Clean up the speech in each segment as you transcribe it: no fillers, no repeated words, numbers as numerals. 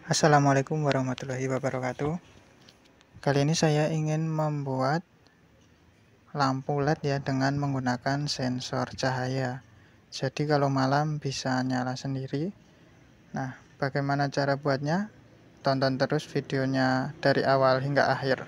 Assalamualaikum warahmatullahi wabarakatuh. Kali ini saya ingin membuat lampu LED ya dengan menggunakan sensor cahaya. Jadi kalau malam bisa nyala sendiri. Nah, bagaimana cara buatnya? Tonton terus videonya dari awal hingga akhir.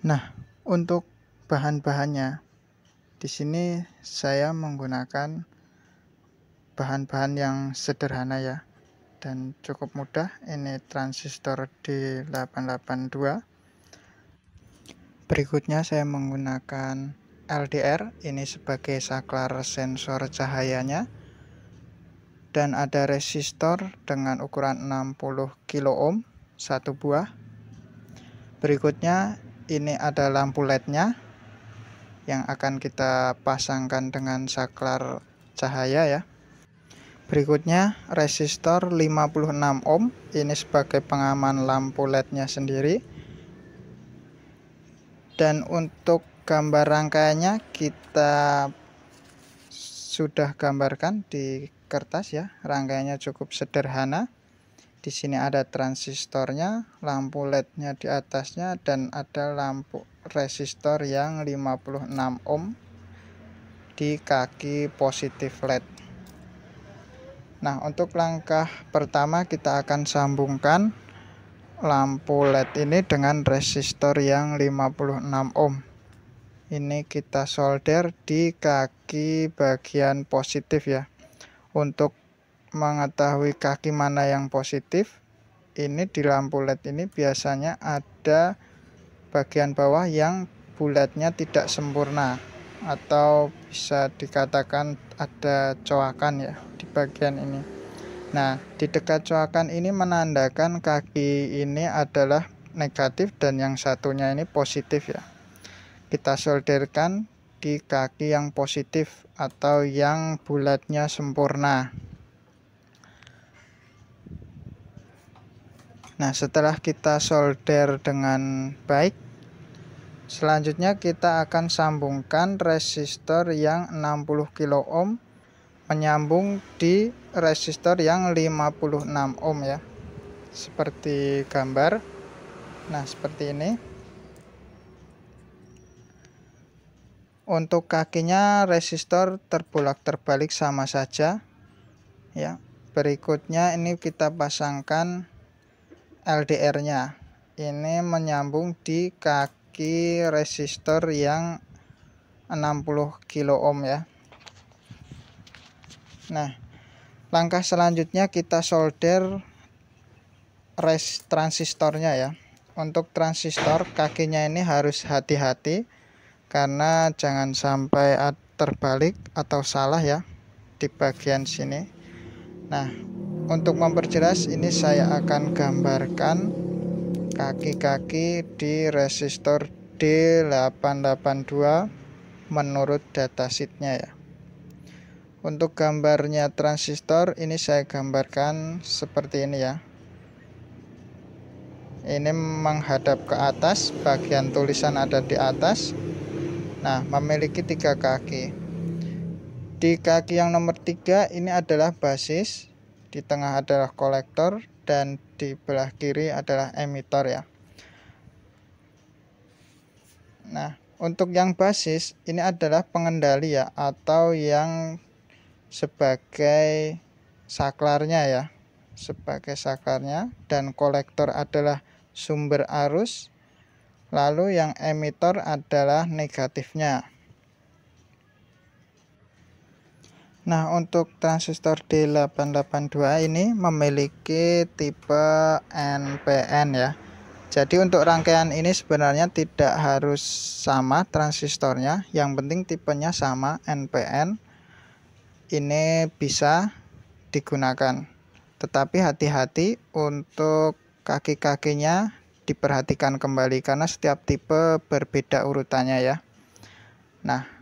Nah, untuk bahan-bahannya, di sini saya menggunakan bahan-bahan yang sederhana ya dan cukup mudah. Ini transistor D882. Berikutnya saya menggunakan LDR, ini sebagai saklar sensor cahayanya. Dan ada resistor dengan ukuran 60 kilo ohm, satu buah. Berikutnya ini ada lampu LED-nya yang akan kita pasangkan dengan saklar cahaya ya. Berikutnya resistor 56 ohm, ini sebagai pengaman lampu LED-nya sendiri. Dan untuk gambar rangkaiannya kita sudah gambarkan di kertas ya. Rangkaiannya cukup sederhana. Di sini ada transistornya, lampu LED-nya di atasnya, dan ada lampu resistor yang 56 ohm di kaki positif LED. Nah, untuk langkah pertama kita akan sambungkan lampu LED ini dengan resistor yang 56 ohm. Ini kita solder di kaki bagian positif ya. Untuk mengetahui kaki mana yang positif, ini di lampu LED ini biasanya ada bagian bawah yang bulatnya tidak sempurna, atau bisa dikatakan ada coakan ya di bagian ini. Nah, di dekat coakan ini menandakan kaki ini adalah negatif dan yang satunya ini positif ya. Kita solderkan di kaki yang positif atau yang bulatnya sempurna. Nah, setelah kita solder dengan baik, selanjutnya kita akan sambungkan resistor yang 60 kilo ohm menyambung di resistor yang 56 ohm ya. Seperti gambar. Nah, seperti ini. Untuk kakinya resistor terbolak-terbalik sama saja ya. Berikutnya ini kita pasangkan LDR-nya. Ini menyambung di kaki resistor yang 60 kilo ohm ya. Nah, langkah selanjutnya kita solder transistornya ya. Untuk transistor kakinya ini harus hati-hati karena jangan sampai terbalik atau salah ya di bagian sini. Nah, untuk memperjelas ini saya akan gambarkan kaki-kaki di resistor D882 menurut datasheetnya ya. Untuk gambarnya transistor ini saya gambarkan seperti ini ya. Ini menghadap ke atas, bagian tulisan ada di atas. Nah, memiliki 3 kaki. Di kaki yang nomor 3 ini adalah basis, di tengah adalah kolektor, dan di belah kiri adalah emitor ya. Nah, untuk yang basis ini adalah pengendali ya, atau yang sebagai saklarnya ya, sebagai saklarnya, dan kolektor adalah sumber arus, lalu yang emitor adalah negatifnya. Nah, untuk transistor D882 ini memiliki tipe NPN ya. Jadi untuk rangkaian ini sebenarnya tidak harus sama transistornya, yang penting tipenya sama, NPN. Ini bisa digunakan. Tetapi hati-hati untuk kaki-kakinya diperhatikan kembali karena setiap tipe berbeda urutannya ya. Nah,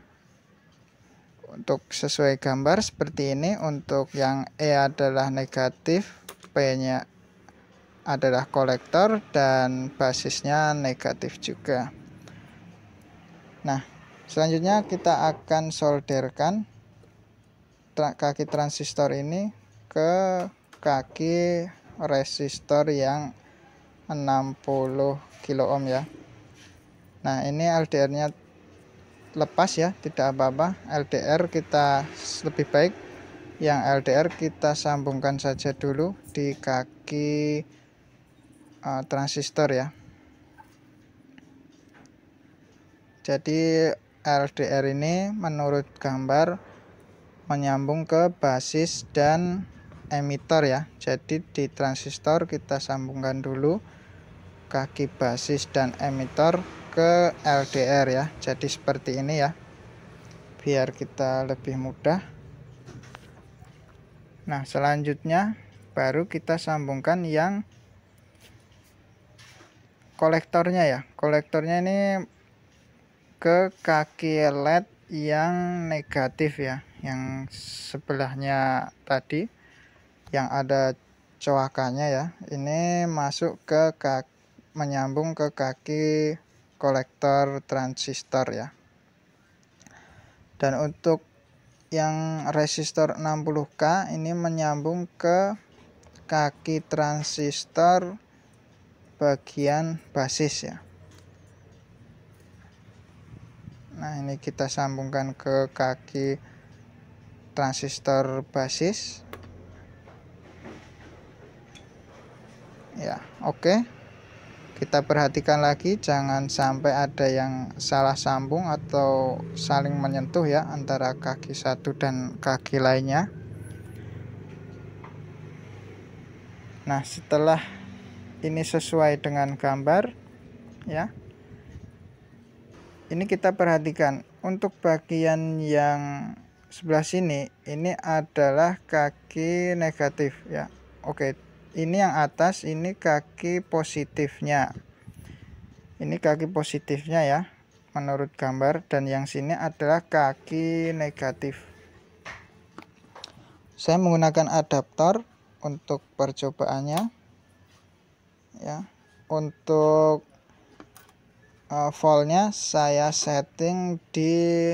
untuk sesuai gambar seperti ini. Untuk yang E adalah negatif, P-nya adalah kolektor, dan basisnya negatif juga. Nah, selanjutnya kita akan solderkan kaki transistor ini ke kaki resistor yang 60 kilo ohm ya. Nah, ini LDR-nya lepas ya, tidak apa-apa. LDR kita lebih baik yang LDR kita sambungkan saja dulu di kaki transistor ya. Jadi LDR ini menurut gambar menyambung ke basis dan emitor ya. Jadi di transistor kita sambungkan dulu kaki basis dan emitor ke LDR ya. Jadi seperti ini ya, biar kita lebih mudah. Nah, selanjutnya baru kita sambungkan yang kolektornya ya. Kolektornya ini ke kaki LED yang negatif ya, yang sebelahnya tadi yang ada coakannya ya. Ini masuk ke menyambung ke kaki kolektor transistor ya. Dan untuk yang resistor 60K ini menyambung ke kaki transistor bagian basis ya. Nah, ini kita sambungkan ke kaki transistor basis ya. Oke, kita perhatikan lagi jangan sampai ada yang salah sambung atau saling menyentuh ya antara kaki satu dan kaki lainnya. Nah, setelah ini sesuai dengan gambar ya, ini kita perhatikan untuk bagian yang sebelah sini ini adalah kaki negatif ya. Oke, ini yang atas ini kaki positifnya. Ini kaki positifnya ya menurut gambar, dan yang sini adalah kaki negatif. Saya menggunakan adaptor untuk percobaannya ya. Untuk voltnya saya setting di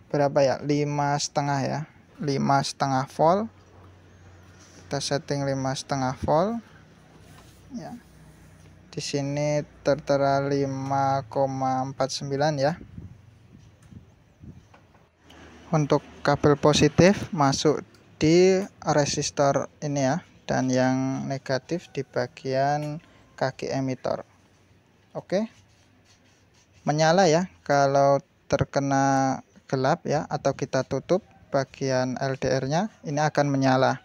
berapa ya, 5,5 ya, 5,5 volt. Kita setting 5,5 volt ya. Di sini tertera 5,49 ya. Untuk kabel positif masuk di resistor ini ya, dan yang negatif di bagian kaki emitor. Oke, menyala ya kalau terkena gelap ya, atau kita tutup bagian LDR-nya ini akan menyala,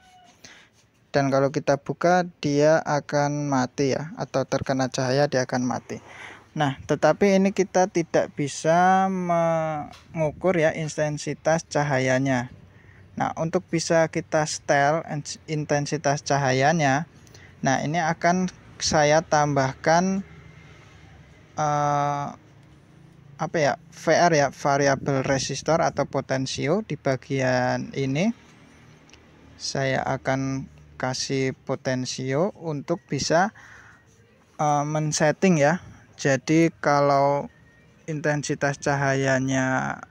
dan kalau kita buka dia akan mati ya, atau terkena cahaya dia akan mati. Nah, tetapi ini kita tidak bisa mengukur ya intensitas cahayanya. Nah, untuk bisa kita setel intensitas cahayanya, nah ini akan saya tambahkan apa ya, VR ya, variabel resistor atau potensio. Di bagian ini saya akan kasih potensio untuk bisa men-setting ya. Jadi kalau intensitas cahayanya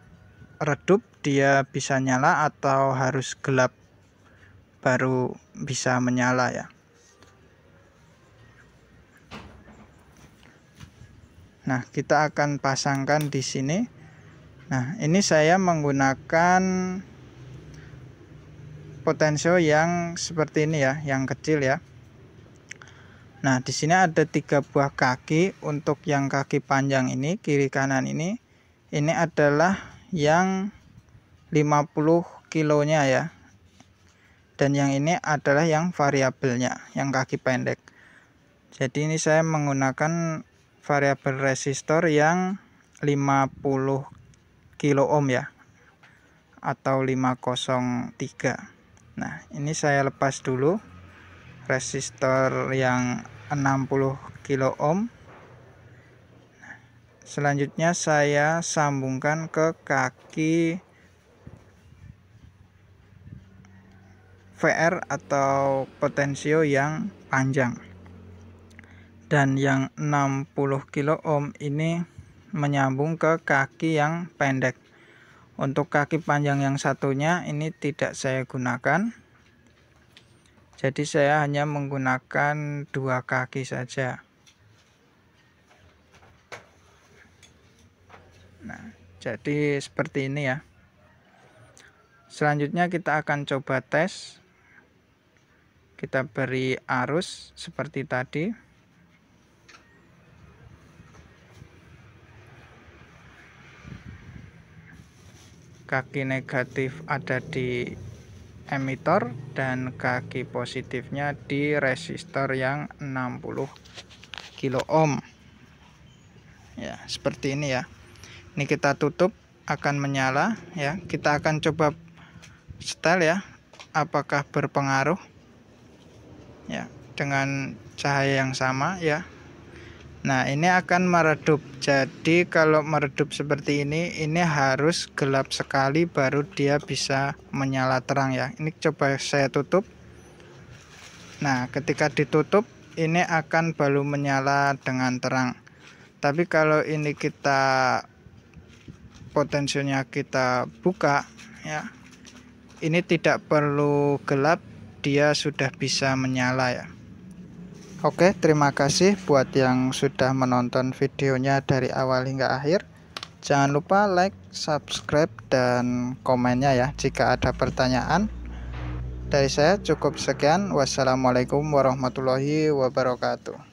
redup dia bisa nyala, atau harus gelap baru bisa menyala ya. Nah, kita akan pasangkan di sini. Nah, ini saya menggunakan potensio yang seperti ini ya, yang kecil ya. Nah, di sini ada 3 buah kaki. Untuk yang kaki panjang ini, kiri kanan ini adalah yang 50 kilonya ya. Dan yang ini adalah yang variabelnya, yang kaki pendek. Jadi ini saya menggunakan variabel resistor yang 50 kilo ohm ya, atau 503. Nah, ini saya lepas dulu resistor yang 60 kilo ohm. Selanjutnya saya sambungkan ke kaki VR atau potensio yang panjang. Dan yang 60 kilo ohm ini menyambung ke kaki yang pendek. Untuk kaki panjang yang satunya ini tidak saya gunakan. Jadi saya hanya menggunakan 2 kaki saja. Nah, jadi seperti ini ya. Selanjutnya kita akan coba tes. Kita beri arus seperti tadi. Kaki negatif ada di emitor dan kaki positifnya di resistor yang 60 kilo ohm. Ya, seperti ini ya. Ini kita tutup, akan menyala ya. Kita akan coba setel ya, apakah berpengaruh ya dengan cahaya yang sama ya. Nah, ini akan meredup. Jadi kalau meredup seperti ini harus gelap sekali baru dia bisa menyala terang ya. Ini coba saya tutup. Nah, ketika ditutup ini akan baru menyala dengan terang. Tapi kalau ini kita potensinya kita buka ya, ini tidak perlu gelap, dia sudah bisa menyala ya. Oke, terima kasih buat yang sudah menonton videonya dari awal hingga akhir. Jangan lupa like, subscribe, dan komennya ya jika ada pertanyaan. Dari saya cukup sekian. Wassalamualaikum warahmatullahi wabarakatuh.